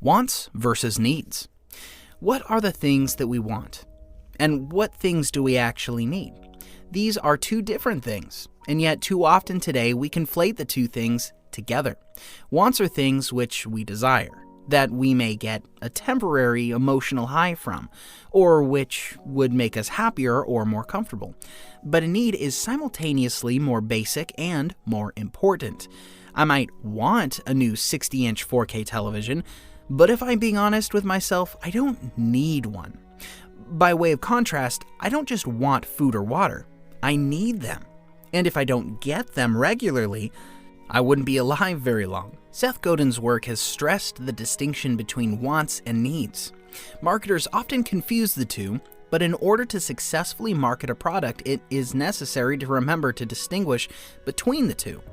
Wants versus needs. What are the things that we want? And what things do we actually need? These are two different things, and yet too often today we conflate the two things together. Wants are things which we desire, that we may get a temporary emotional high from, or which would make us happier or more comfortable. But a need is simultaneously more basic and more important. I might want a new 60-inch 4K television, but if I'm being honest with myself, I don't need one. By way of contrast, I don't just want food or water, I need them. And if I don't get them regularly, I wouldn't be alive very long. Seth Godin's work has stressed the distinction between wants and needs. Marketers often confuse the two, but in order to successfully market a product, it is necessary to remember to distinguish between the two.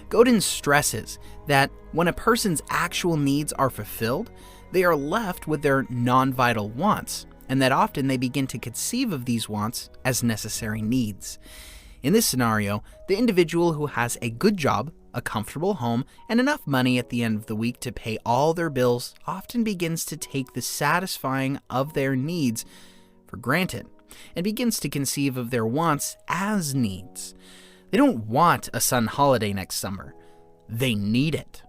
Godin stresses that when a person's actual needs are fulfilled, they are left with their non-vital wants, and that often they begin to conceive of these wants as necessary needs. In this scenario, the individual who has a good job, a comfortable home, and enough money at the end of the week to pay all their bills often begins to take the satisfying of their needs for granted and begins to conceive of their wants as needs. They don't want a sun holiday next summer. They need it.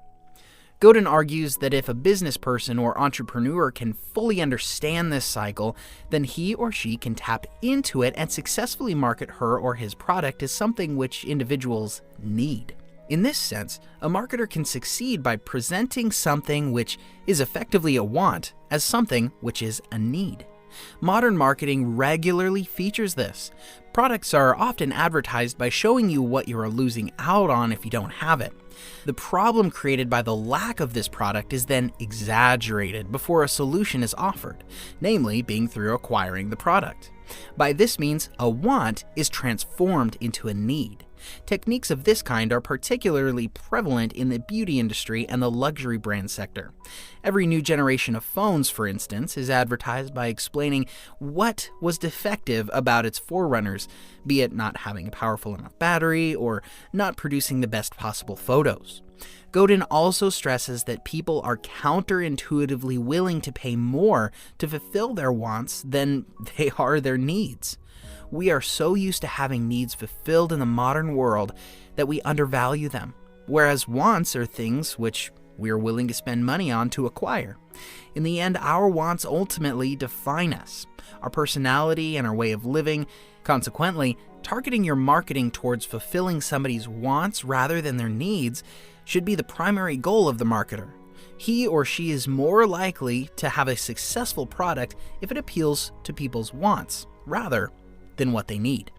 Godin argues that if a business person or entrepreneur can fully understand this cycle, then he or she can tap into it and successfully market her or his product as something which individuals need. In this sense, a marketer can succeed by presenting something which is effectively a want as something which is a need. Modern marketing regularly features this. Products are often advertised by showing you what you are losing out on if you don't have it. The problem created by the lack of this product is then exaggerated before a solution is offered, namely being through acquiring the product. By this means, a want is transformed into a need. Techniques of this kind are particularly prevalent in the beauty industry and the luxury brand sector. Every new generation of phones, for instance, is advertised by explaining what was defective about its forerunners, be it not having a powerful enough battery or not producing the best possible photos. Godin also stresses that people are counterintuitively willing to pay more to fulfill their wants than they are their needs. We are so used to having needs fulfilled in the modern world that we undervalue them, whereas wants are things which we are willing to spend money on to acquire. In the end, our wants ultimately define us, our personality and our way of living. Consequently, targeting your marketing towards fulfilling somebody's wants rather than their needs should be the primary goal of the marketer. He or she is more likely to have a successful product if it appeals to people's wants, rather than what they need.